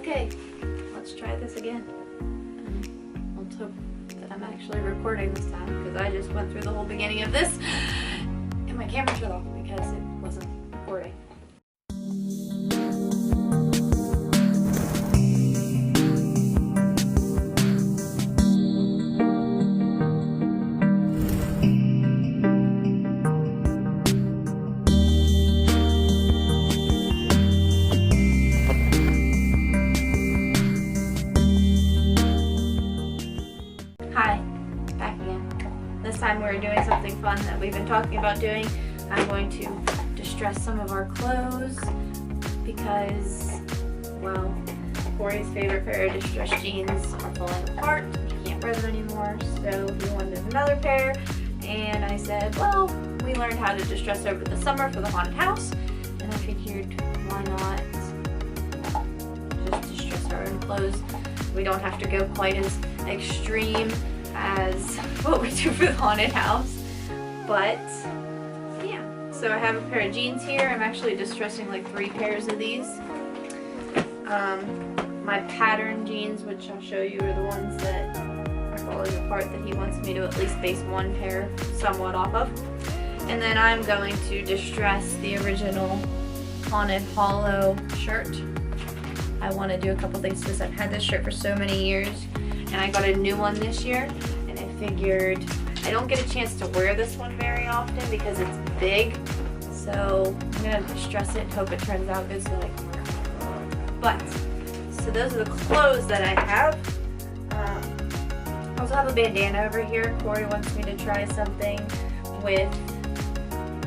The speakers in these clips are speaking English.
Okay, let's try this again. Let's hope that I'm actually recording this time, because I just went through the whole beginning of this and my camera shut off because it wasn't recording. Hi, back again. This time we're doing something fun that we've been talking about doing. I'm going to distress some of our clothes because, well, Cory's favorite pair of distressed jeans are falling apart. He can't wear them anymore, so he wanted another pair. And I said, well, we learned how to distress over the summer for the haunted house, and I figured, why not just distress our own clothes? We don't have to go quite as extreme as what we do for the haunted house, but yeah. So I have a pair of jeans here. I'm actually distressing like 3 pairs of these. My pattern jeans, which I'll show you, are the ones that are falling apart that he wants me to at least base 1 pair somewhat off of. And then I'm going to distress the original Haunted Hollow shirt. I want to do a couple things because I've had this shirt for so many years, and I got a new one this year, and I figured I don't get a chance to wear this one very often because it's big, so I'm going to distress it and hope it turns out good so that I can wear it. But, so those are the clothes that I have. I also have a bandana over here. Cory wants me to try something with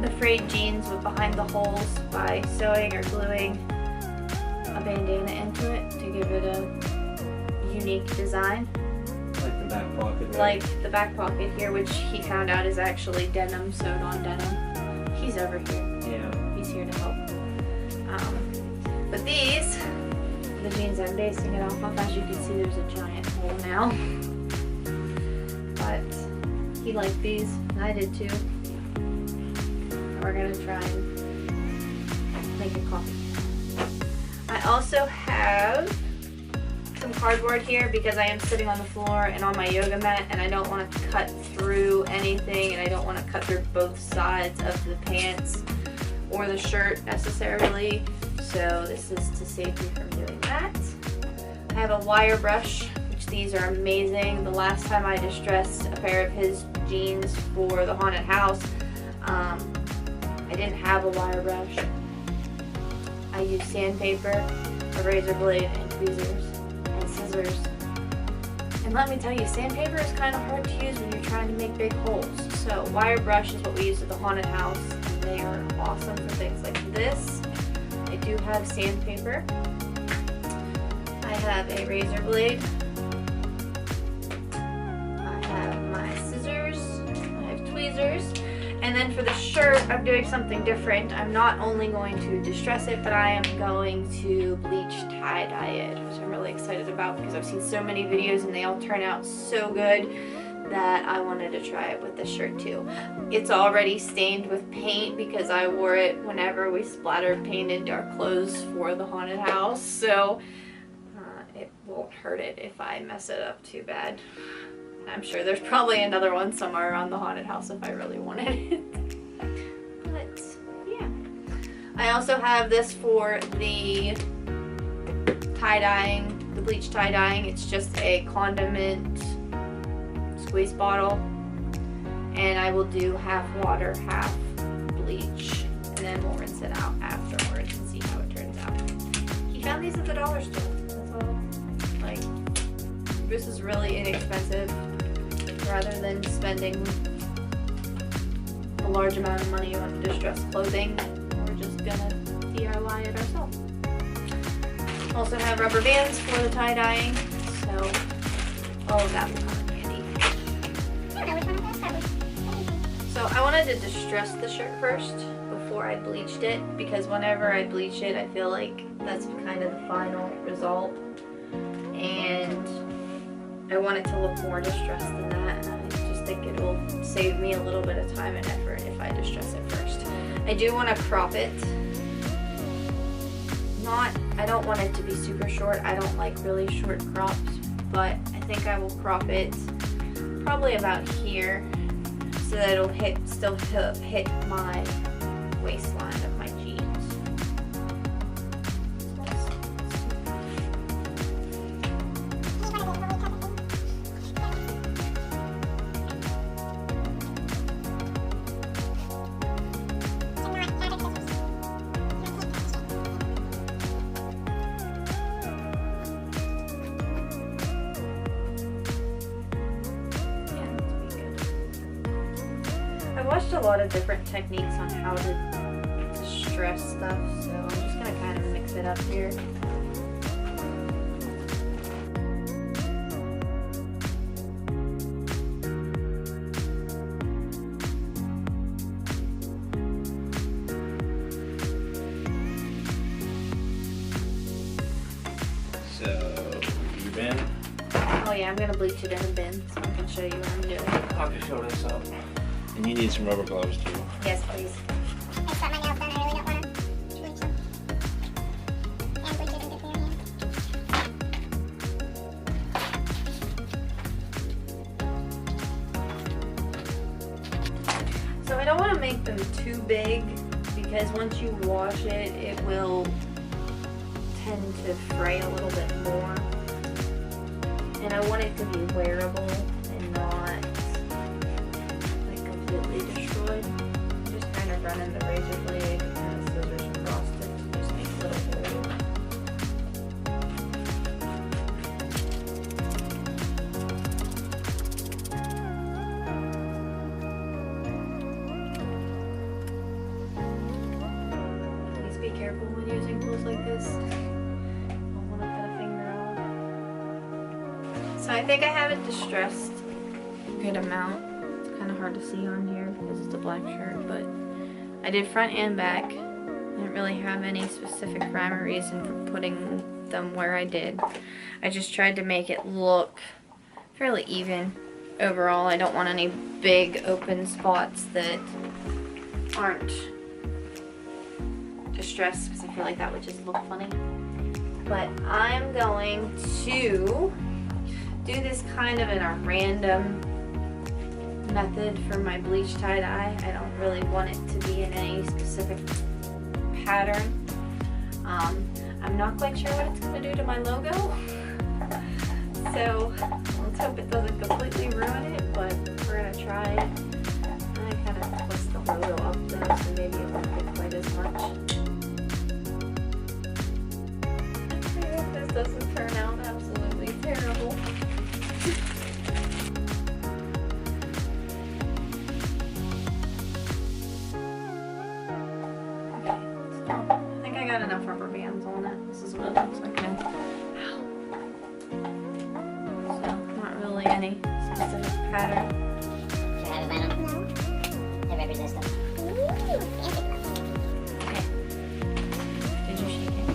the frayed jeans with behind the holes by sewing or gluing a bandana into it to give it a unique design. Like the back pocket, right? Like the back pocket here, which he found out is actually denim, sewed on denim. He's over here. Yeah. He's here to help. But these, the jeans I'm basing it off of, as you can see there's a giant hole now. But he liked these, and I did too. And we're gonna try and make a coffee. I also have some cardboard here because I am sitting on the floor and on my yoga mat, and I don't want to cut through anything, and I don't want to cut through both sides of the pants or the shirt necessarily, so this is to save me from doing that. I have a wire brush, which these are amazing. The last time I distressed a pair of his jeans for the haunted house, I didn't have a wire brush. I use sandpaper, a razor blade, and tweezers, and scissors. And let me tell you, sandpaper is kind of hard to use when you're trying to make big holes. So wire brush is what we use at the haunted house, and they are awesome for things like this. I do have sandpaper. I have a razor blade. I have my scissors. I have tweezers. And then for the shirt, I'm doing something different. I'm not only going to distress it, but I am going to bleach tie-dye it, which I'm really excited about because I've seen so many videos and they all turn out so good that I wanted to try it with the shirt too. It's already stained with paint because I wore it whenever we splattered paint into our clothes for the haunted house, so it won't hurt it if I mess it up too bad. I'm sure there's probably another one somewhere around the haunted house if I really wanted it. But yeah. I also have this for the tie-dyeing, the bleach tie-dyeing. It's just a condiment squeeze bottle. And I will do half water, half bleach. And then we'll rinse it out afterwards and see how it turns out. He found these at the dollar store. That's all. Like, this is really inexpensive. Rather than spending a large amount of money on distressed clothing, we're just gonna DIY it ourselves. Also have rubber bands for the tie-dyeing, so all of that will come in handy. So I wanted to distress the shirt first before I bleached it, because whenever I bleach it, I feel like that's kind of the final result. And I want it to look more distressed than that, and I just think it will save me a little bit of time and effort if I distress it first. I do want to crop it I don't want it to be super short. I don't like really short crops, but I think I will crop it probably about here so that it'll still hit my waistline of my jeans. I watched a lot of different techniques on how to distress stuff, so I'm just gonna kind of mix it up here. So, you bin? Oh yeah, I'm gonna bleach it in a bin so I can show you what I'm doing. I'll just show this up. And you need some rubber gloves too. Yes, please. I just got my nails done. I really don't want to bleach them. And bleach isn't good for your hands. So I don't want to make them too big because once you wash it, it will tend to fray a little bit more. And I want it to be wearable and not like completely destroyed. Just kind of running the razor blade and scissors across it to just make a little hole. Please be careful when using tools like this. Don't want to cut a finger off. So I think I have it distressed a good amount. It's kind of hard to see on here because it's a black shirt, but I did front and back. I didn't really have any specific rhyme or reason for putting them where I did. I just tried to make it look fairly even overall. I don't want any big open spots that aren't distressed because I feel like that would just look funny. But I'm going to do this kind of in a random method for my bleach tie-dye. I don't really want it to be in any specific pattern. I'm not quite sure what it's going to do to my logo. So let's hope it doesn't completely ruin it, but we're going to try. I kind of twist the logo up though, so maybe it won't get quite as much. I hope this doesn't turn out absolutely terrible. I think I got enough rubber bands on it. This is what it looks like now. So, not really any specific pattern. Should I have a vinyl? No. They're very resistant. Ooh, fancy. Okay. Did you shake it?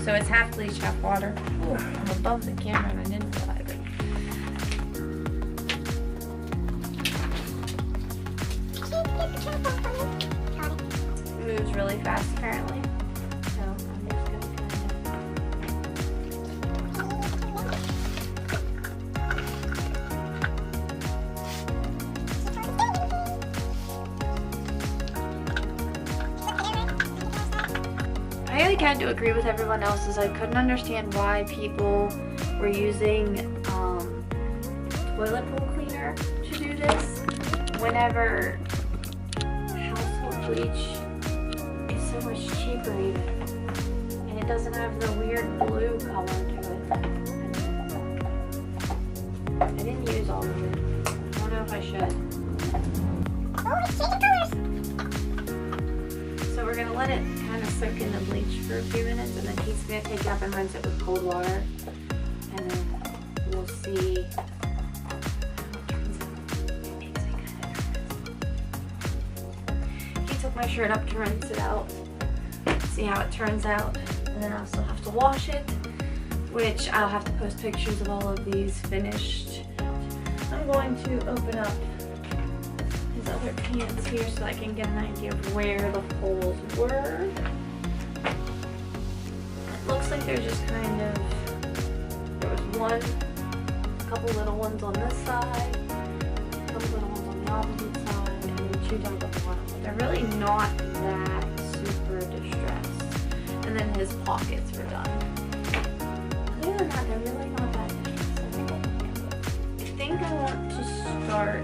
So it's half bleach, half water. Ooh, I'm above the camera and I didn't realize it. It moves really fast apparently. So I'm just gonna I kind of agree with everyone else as I couldn't understand why people were using toilet bowl cleaner to do this whenever household bleach is so much cheaper even, and it doesn't have the weird blue color to it. I didn't use all of it. I don't know if I should. Oh, it's changing colors. So we're gonna let it kind of soak in the bleach for a few minutes, and then he's gonna take it up and rinse it with cold water, and then we'll see how it turns out. It makes me kind of nervous. He took my shirt up to rinse it out, see how it turns out, and then I'll still have to wash it, which I'll have to post pictures of all of these finished. I'm going to open up his other pants here so I can get an idea of where the holes were. looks like there's just kind of, there was a couple little ones on this side, a couple little ones on the opposite side, and then 2 down at the bottom. They're really not that super distressed. And then his pockets were done. Other than that, they're really not that distressed. I think I want to start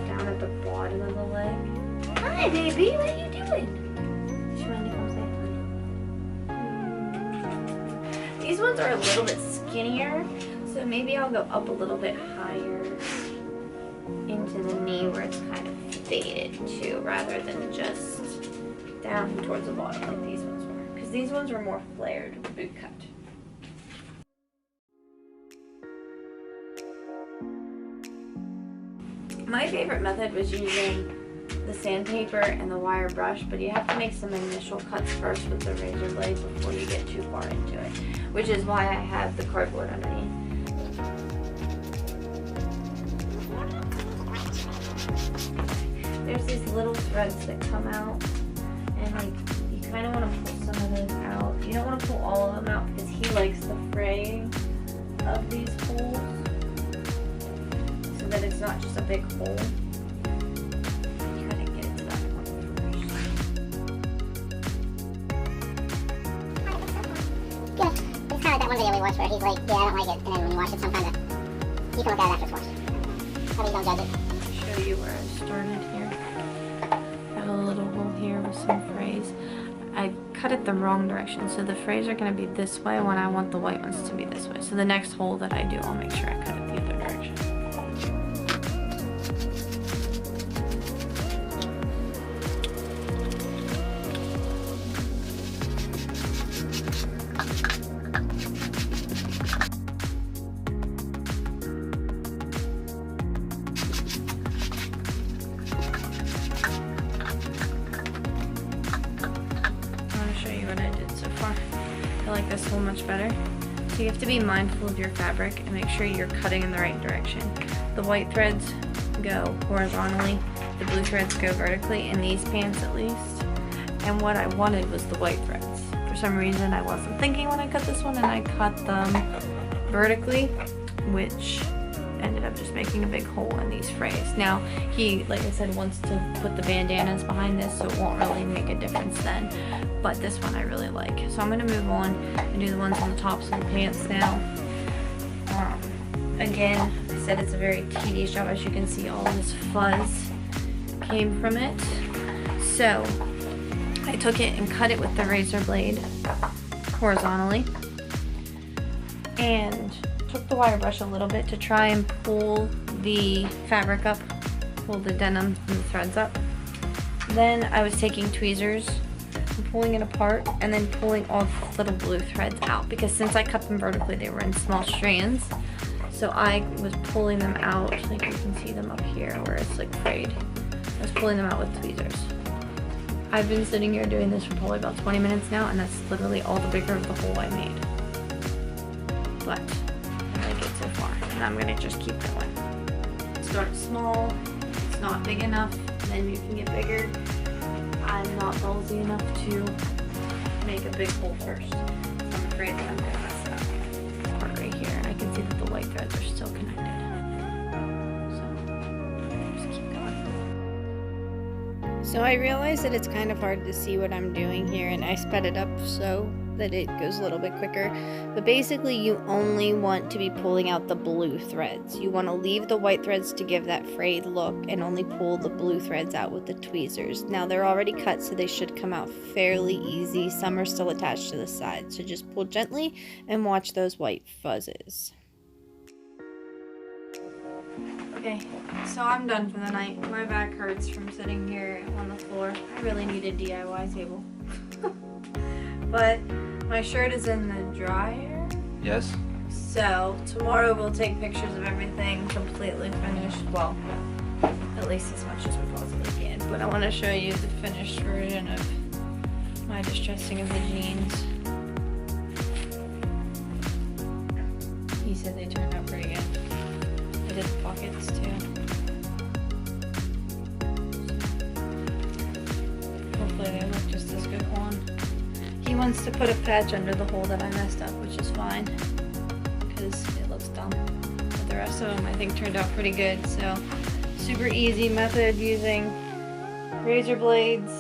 down at the bottom of the leg. Hi, baby. What are you doing? She wanted to come say hi. These ones are a little bit skinnier, so maybe I'll go up a little bit higher into the knee where it's kind of faded too, rather than just down towards the bottom like these ones were. Because these ones were more flared boot cut. My favorite method was using the sandpaper and the wire brush, but you have to make some initial cuts first with the razor blade before you get too far into it, which is why I have the cardboard underneath. There's these little threads that come out, and like you kind of want to pull some of those out. You don't want to pull all of them out because he likes the fraying of these holes, so that it's not just a big hole. You gotta get it to that point first. Good. It's kind of like that one video we watched where he's like, yeah, I don't like it, and then when you watch it, sometimes you can look at it after it's watched. Probably don't judge it. I'll show you where I started here. I have a little hole here with some frays. I cut it the wrong direction, so the frays are going to be this way when I want the white ones to be this way. So the next hole that I do, I'll make sure I cut it the other direction. I like this hole much better. So you have to be mindful of your fabric and make sure you're cutting in the right direction. The white threads go horizontally, the blue threads go vertically, in these pants at least. And what I wanted was the white threads. For some reason I wasn't thinking when I cut this one, and I cut them vertically, which ended up just making a big hole in these frays. Now he, like I said, wants to put the bandanas behind this, so it won't really make a difference then. But this one I really like. So I'm going to move on and do the ones on the tops of the pants now. Again, I said it's a very tedious job. As you can see, all this fuzz came from it. So I took it and cut it with the razor blade horizontally. And took the wire brush a little bit to try and pull the fabric up, pull the denim and the threads up. Then I was taking tweezers and pulling it apart, and then pulling all the little blue threads out, because since I cut them vertically they were in small strands. So I was pulling them out, like you can see them up here where it's like frayed. I was pulling them out with tweezers. I've been sitting here doing this for probably about 20 minutes now, and that's literally all the bigger of the hole I made. But I like it so far, and I'm gonna just keep going. Start small, it's not big enough, then you can get bigger. I'm not ballsy enough to make a big hole first. I'm afraid that I'm gonna mess up. This part right here, and I can see that the white threads are still connected. So, just keep going. So I realize that it's kind of hard to see what I'm doing here, and I sped it up so that it goes a little bit quicker. But basically you only want to be pulling out the blue threads. You want to leave the white threads to give that frayed look, and only pull the blue threads out with the tweezers. Now they're already cut, so they should come out fairly easy. Some are still attached to the side, so just pull gently and watch those white fuzzes. Okay, so I'm done for the night. My back hurts from sitting here on the floor. I really need a DIY table. But my shirt is in the dryer. Yes. So tomorrow we'll take pictures of everything completely finished. Well, at least as much as we possibly can. But I want to show you the finished version of my distressing of the jeans. He said they turned out pretty good. I did the pockets too. Hopefully they look just as good on. He wants to put a patch under the hole that I messed up, which is fine, because it looks dumb. But the rest of them I think turned out pretty good. So super easy method using razor blades,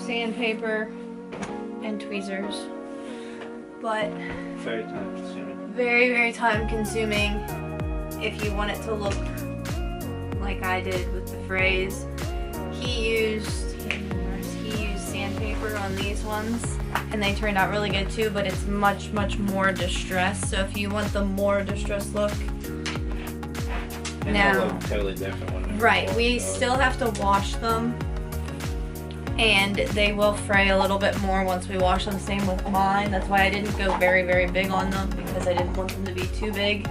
sandpaper, and tweezers. But Very time consuming. very, very time consuming if you want it to look like I did with the phrase. He used sandpaper on these ones, and they turned out really good too, but it's much, much more distressed. So if you want the more distressed look, And now, they'll look totally different when they're right, washed, we so- still have to wash them, and they will fray a little bit more once we wash them. Same with mine. That's why I didn't go very, very big on them, because I didn't want them to be too big.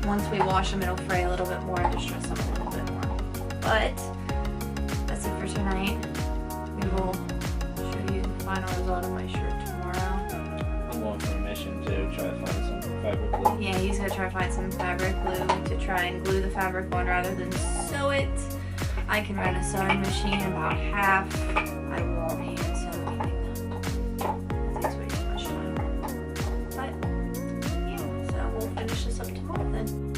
Once we wash them, it'll fray a little bit more and distress them a little bit more. But that's it for tonight. We will show you the final result of my shirt tomorrow. I'm going for a mission to try to find some fabric glue. Yeah, he's gonna try to find some fabric glue to try and glue the fabric on rather than sew it. I can run a sewing machine about half. I won't hand sew anything though. It takes way too much time. But yeah, so we'll finish this up tomorrow then.